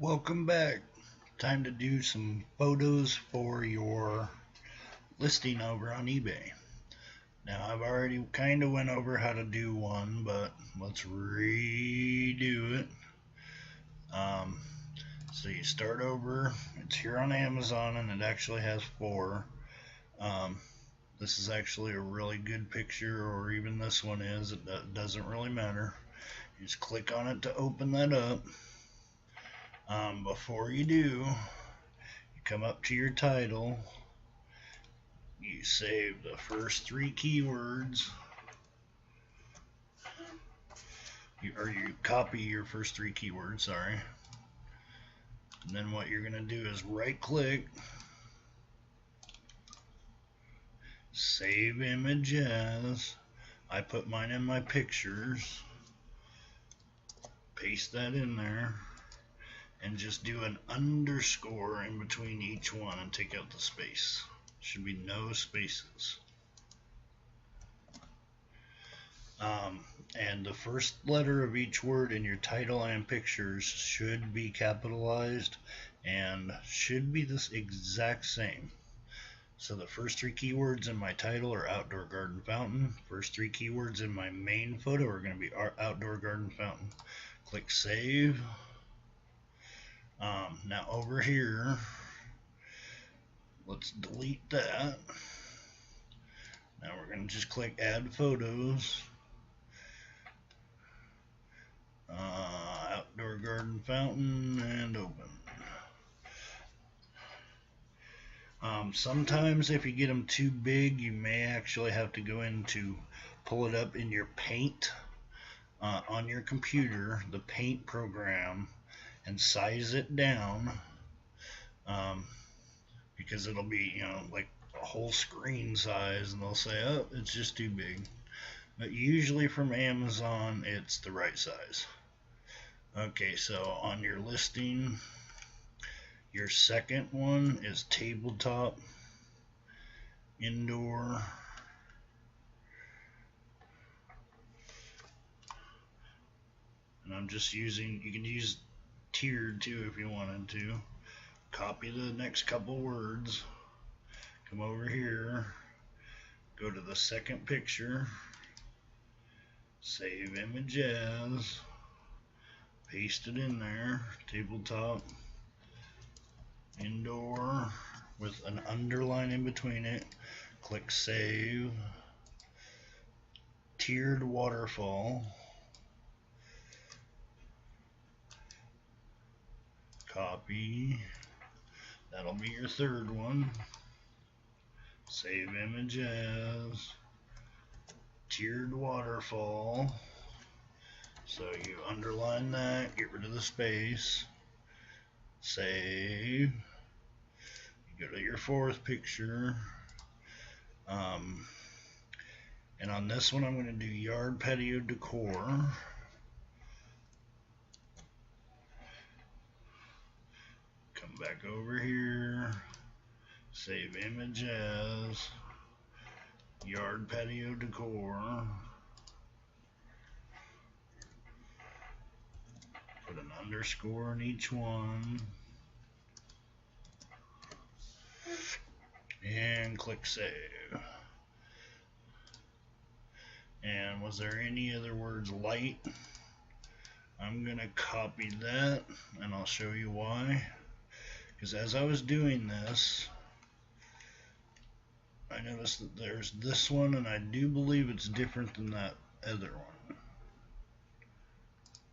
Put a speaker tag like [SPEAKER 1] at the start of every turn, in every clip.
[SPEAKER 1] Welcome back. Time to do some photos for your listing over on eBay. Now I've already kind of went over how to do one, but let's redo it. Um, so you start over. It's here on Amazon, and it actually has four. Um, this is actually a really good picture, or even this one is. It doesn't really matter. You just click on it to open that up. Before you do, you come up to your title. You save the first three keywords, or you copy your first three keywords, sorry. And then what you're going to do is right click, save image as. I put mine in my pictures, paste that in there, and just do an underscore in between each one and take out the space. Should be no spaces. And the first letter of each word in your title and pictures should be capitalized and should be the exact same. So the first three keywords in my title are outdoor garden fountain. First three keywords in my main photo are going to be outdoor garden fountain. Click save. Now over here, let's delete that. Now we're going to just click add photos. Outdoor garden fountain and open. Sometimes if you get them too big, you may actually have to go in to pull it up in your paint on your computer, the paint program, and size it down, because it'll be, like a whole screen size, and they'll say, oh, it's just too big. But usually from Amazon, it's the right size. Okay, so on your listing, your second one is tabletop indoor. And I'm just using, you can use tiered too if you wanted to. Copy the next couple words, come over here, go to the second picture, save image as, paste it in there, tabletop indoor with an underline in between it, click save, tiered waterfall, copy, that'll be your third one, save image as, tiered waterfall. So you underline that, get rid of the space, save, you go to your fourth picture, and on this one I'm going to do yard patio decor. Come back over here, save image as, yard patio decor. Put an underscore in each one. And click save. And was there any other words light? I'm going to copy that, and I'll show you why. Because as I was doing this, I noticed that there's this one, and I do believe it's different than that other one.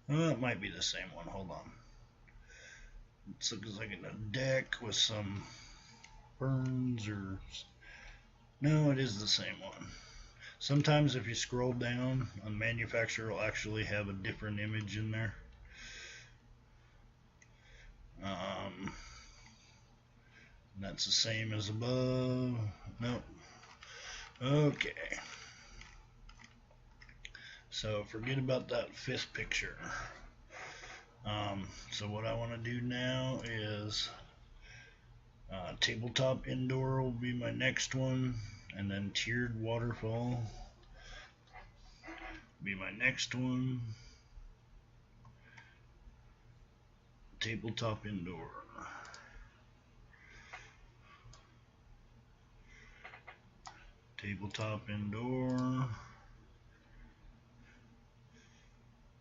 [SPEAKER 1] Well, it might be the same one. Hold on. It looks like a deck with some ferns, or no, it is the same one. Sometimes if you scroll down, a manufacturer will actually have a different image in there. That's the same as above. Nope. Okay. So forget about that fifth picture. So what I want to do now is tabletop indoor will be my next one, and then tiered waterfall be my next one. tabletop indoor. Tabletop indoor.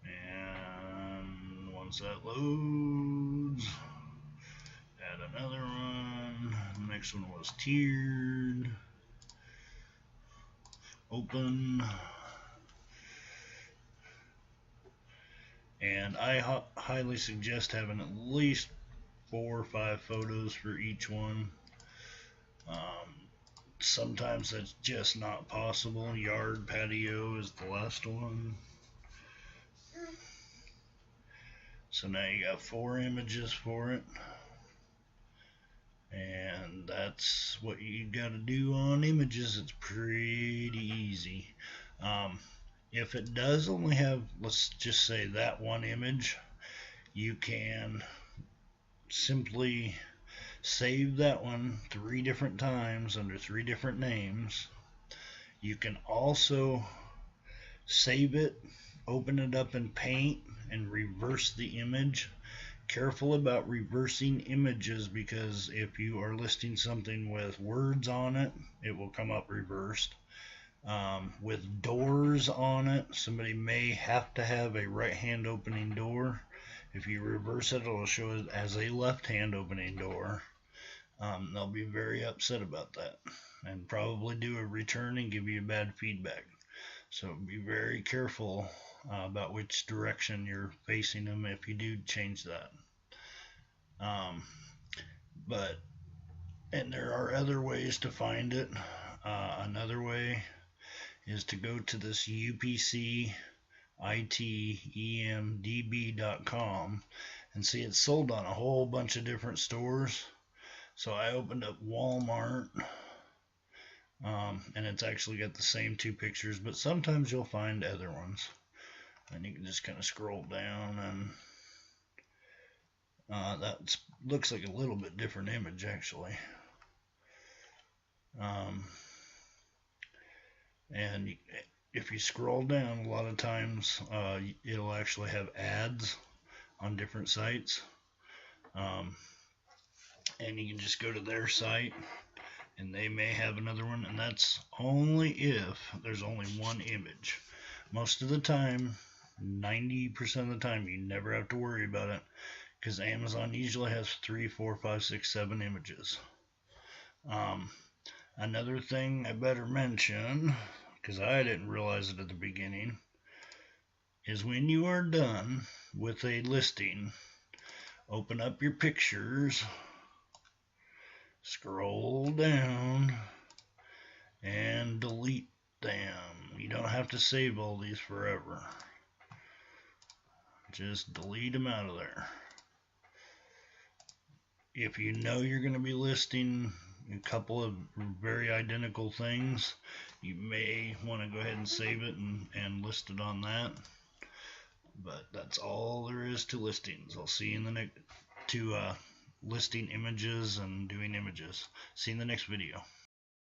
[SPEAKER 1] And once that loads, add another one. The next one was tiered. Open. And I highly suggest having at least 4 or 5 photos for each one. Sometimes that's just not possible. Yard patio is the last one. So now you got 4 images for it. And that's what you got to do on images. It's pretty easy. If it does only have, let's just say, that one image, you can simply save that one 3 different times under 3 different names. You can also save it, open it up in Paint, and reverse the image. Careful about reversing images, because if you are listing something with words on it, it will come up reversed. With doors on it, somebody may have to have a right hand opening door. If you reverse it, it'll show it as a left hand opening door. They'll be very upset about that and probably do a return and give you bad feedback. So be very careful about which direction you're facing them if you do change that. And there are other ways to find it. Another way is to go to this upcitemdb.com and see it's sold on a whole bunch of different stores. So I opened up Walmart, and it's actually got the same 2 pictures, but sometimes you'll find other ones. And you can just kind of scroll down, and that looks like a little bit different image actually. And if you scroll down, a lot of times it'll actually have ads on different sites. And you can just go to their site and they may have another one, and that's only if there's only one image. Most of the time, 90% of the time, you never have to worry about it, because Amazon usually has 3, 4, 5, 6, 7 images. Another thing I better mention, because I didn't realize it at the beginning, is when you are done with a listing, open up your pictures, scroll down, and delete them. You don't have to save all these forever. Just delete them out of there. If you know you're going to be listing a couple of very identical things, you may want to go ahead and save it and list it on that. But that's all there is to listings. I'll see you in the next listing images and doing images. See you in the next video.